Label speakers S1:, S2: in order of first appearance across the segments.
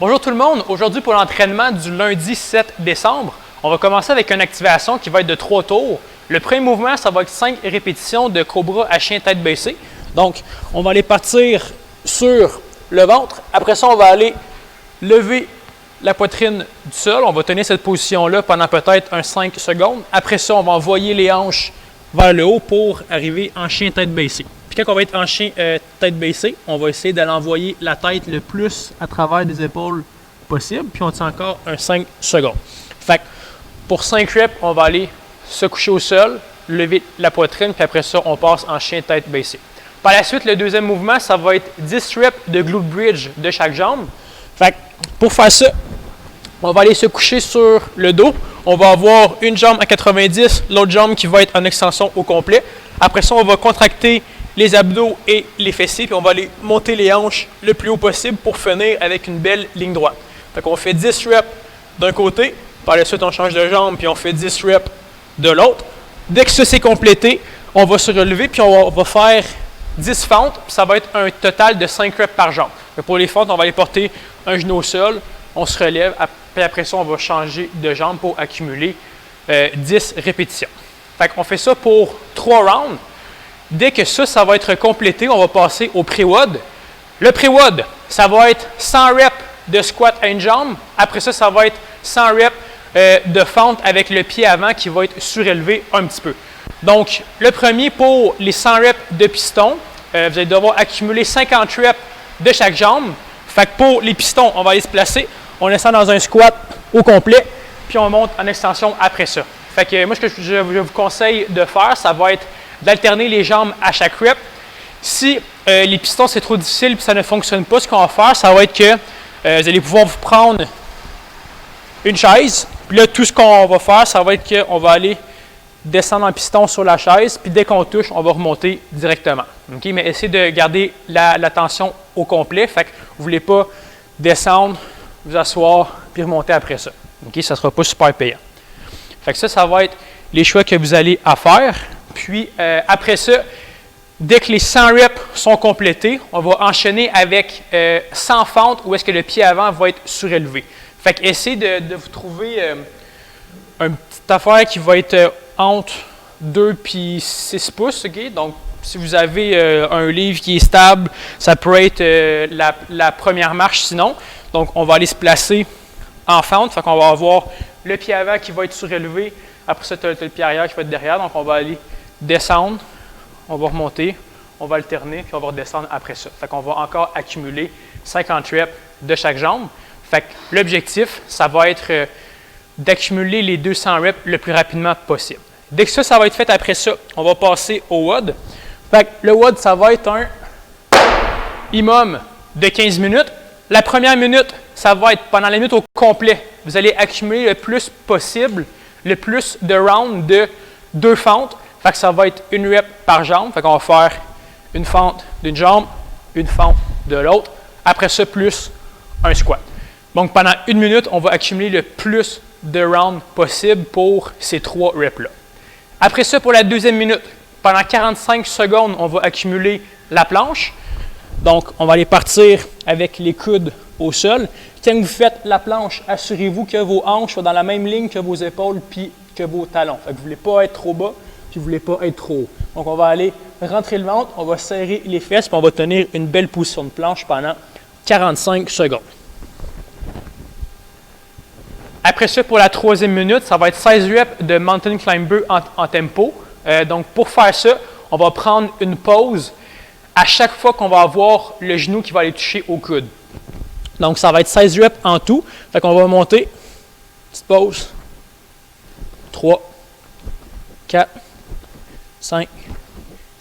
S1: Bonjour tout le monde, aujourd'hui pour l'entraînement du lundi 7 décembre, on va commencer avec une activation qui va être de 3 tours. Le premier mouvement, ça va être 5 répétitions de cobra à chien tête baissée. Donc, on va aller partir sur le ventre. Après ça, on va aller lever la poitrine du sol. On va tenir cette position-là pendant peut-être un 5 secondes. Après ça, on va envoyer les hanches vers le haut pour arriver en chien tête baissée. Puis quand on va être en chien tête baissée, on va essayer d'aller envoyer la tête le plus à travers des épaules possible. Puis on tient encore un 5 secondes. Fait que pour 5 reps, on va aller se coucher au sol, lever la poitrine, puis après ça, on passe en chien tête baissée. Par la suite, le deuxième mouvement, ça va être 10 reps de glute bridge de chaque jambe. Fait que pour faire ça, on va aller se coucher sur le dos. On va avoir une jambe à 90, l'autre jambe qui va être en extension au complet. Après ça, on va contracter les abdos et les fessiers, puis on va aller monter les hanches le plus haut possible pour finir avec une belle ligne droite. Fait qu'on fait 10 reps d'un côté, par la suite on change de jambe, puis on fait 10 reps de l'autre. Dès que ça c'est complété, on va se relever, puis on va faire 10 fentes, puis ça va être un total de 5 reps par jambe. Fait pour les fentes, on va aller porter un genou au sol, on se relève, puis après ça on va changer de jambe pour accumuler 10 répétitions. Fait qu'on fait ça pour 3 rounds. Dès que ça va être complété, on va passer au pré-WOD. Le pré-WOD, ça va être 100 reps de squat à une jambe. Après ça, ça va être 100 reps de fente avec le pied avant qui va être surélevé un petit peu. Donc, le premier pour les 100 reps de piston, vous allez devoir accumuler 50 reps de chaque jambe. Fait que pour les pistons, on va aller se placer. On descend dans un squat au complet, puis on monte en extension après ça. Fait que moi, ce que je vous conseille de faire, ça va être d'alterner les jambes à chaque rep. Si les pistons, c'est trop difficile et ça ne fonctionne pas, ce qu'on va faire, ça va être que vous allez pouvoir vous prendre une chaise. Puis là, tout ce qu'on va faire, ça va être qu'on va aller descendre en piston sur la chaise. Puis dès qu'on touche, on va remonter directement. Okay? Mais essayez de garder la tension au complet. Fait que vous ne voulez pas descendre, vous asseoir, puis remonter après ça. Okay? Ça ne sera pas super payant. Fait que ça va être les choix que vous allez à faire. Puis après ça, dès que les 100 reps sont complétés, on va enchaîner avec 100 fentes où est-ce que le pied avant va être surélevé. Fait que essayez de vous trouver une petite affaire qui va être entre 2 et 6 pouces. Okay? Donc, si vous avez un livre qui est stable, ça peut être la première marche sinon. Donc, on va aller se placer en fente. Fait qu'on va avoir le pied avant qui va être surélevé. Après ça, tu as le pied arrière qui va être derrière. Donc, on va aller descendre, on va remonter, on va alterner, puis on va redescendre après ça. Fait qu'on va encore accumuler 50 reps de chaque jambe. Fait que l'objectif, ça va être d'accumuler les 200 reps le plus rapidement possible. Dès que ça va être fait après ça, on va passer au WOD. Fait que le WOD, ça va être un minimum de 15 minutes. La première minute, ça va être pendant la minute au complet. Vous allez accumuler le plus possible, le plus de rounds de 2 fentes. Fait que ça va être une rep par jambe. Fait qu'on va faire une fente d'une jambe, une fente de l'autre. Après ça, plus un squat. Donc, pendant 1 minute, on va accumuler le plus de rounds possible pour ces 3 reps-là. Après ça, pour la deuxième minute, pendant 45 secondes, on va accumuler la planche. Donc, on va aller partir avec les coudes au sol. Quand vous faites la planche, assurez-vous que vos hanches soient dans la même ligne que vos épaules puis que vos talons. Fait que vous ne voulez pas être trop bas. Puis vous ne voulez pas être trop haut. Donc, on va aller rentrer le ventre, on va serrer les fesses, puis on va tenir une belle position de planche pendant 45 secondes. Après ça, pour la troisième minute, ça va être 16 reps de Mountain Climber en tempo. Donc, pour faire ça, on va prendre une pause à chaque fois qu'on va avoir le genou qui va aller toucher au coude. Donc, ça va être 16 reps en tout. Fait qu'on va monter, petite pause, 3, 4, 5,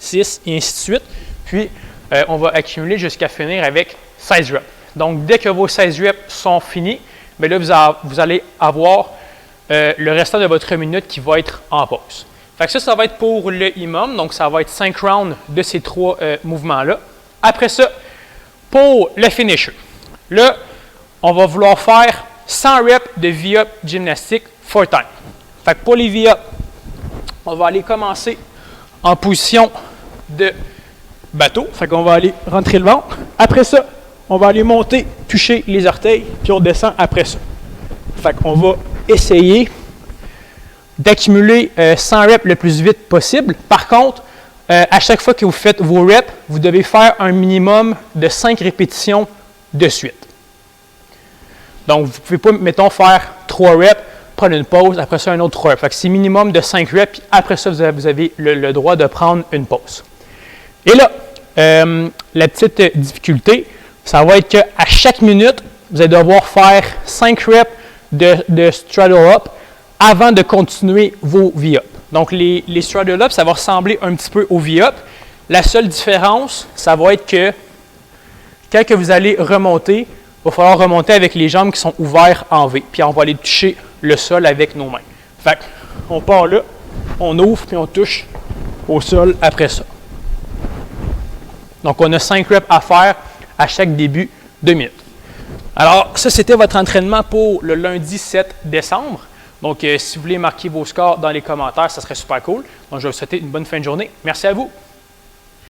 S1: 6 et ainsi de suite. Puis, on va accumuler jusqu'à finir avec 16 reps. Donc, dès que vos 16 reps sont finis, bien là, vous allez avoir le restant de votre minute qui va être en pause. Fait que ça va être pour le minimum. Donc, ça va être 5 rounds de ces 3 mouvements-là. Après ça, pour le finisher, là, on va vouloir faire 100 reps de V-up gymnastique 4 times. Fait que pour les V-up, on va aller commencer en position de bateau. Fait qu'on va aller rentrer le ventre. Après ça, on va aller monter, toucher les orteils, puis on descend après ça. Fait qu'on va essayer d'accumuler 100 reps le plus vite possible. Par contre, à chaque fois que vous faites vos reps, vous devez faire un minimum de 5 répétitions de suite. Donc, vous ne pouvez pas, mettons, faire 3 reps, prendre une pause, après ça, un autre 3 reps. Fait que c'est minimum de 5 reps, puis après ça, vous avez le droit de prendre une pause. Et là, la petite difficulté, ça va être qu'à chaque minute, vous allez devoir faire 5 reps de straddle up avant de continuer vos V-up. Donc, les straddle up, ça va ressembler un petit peu au V-up. La seule différence, ça va être que quand que vous allez remonter, il va falloir remonter avec les jambes qui sont ouvertes en V. Puis on va aller toucher le sol avec nos mains. Fait qu'on part là, on ouvre, puis on touche au sol après ça. Donc, on a 5 reps à faire à chaque début de minute. Alors, ça, c'était votre entraînement pour le lundi 7 décembre. Donc, si vous voulez marquer vos scores dans les commentaires, ça serait super cool. Donc, je vais vous souhaiter une bonne fin de journée. Merci à vous.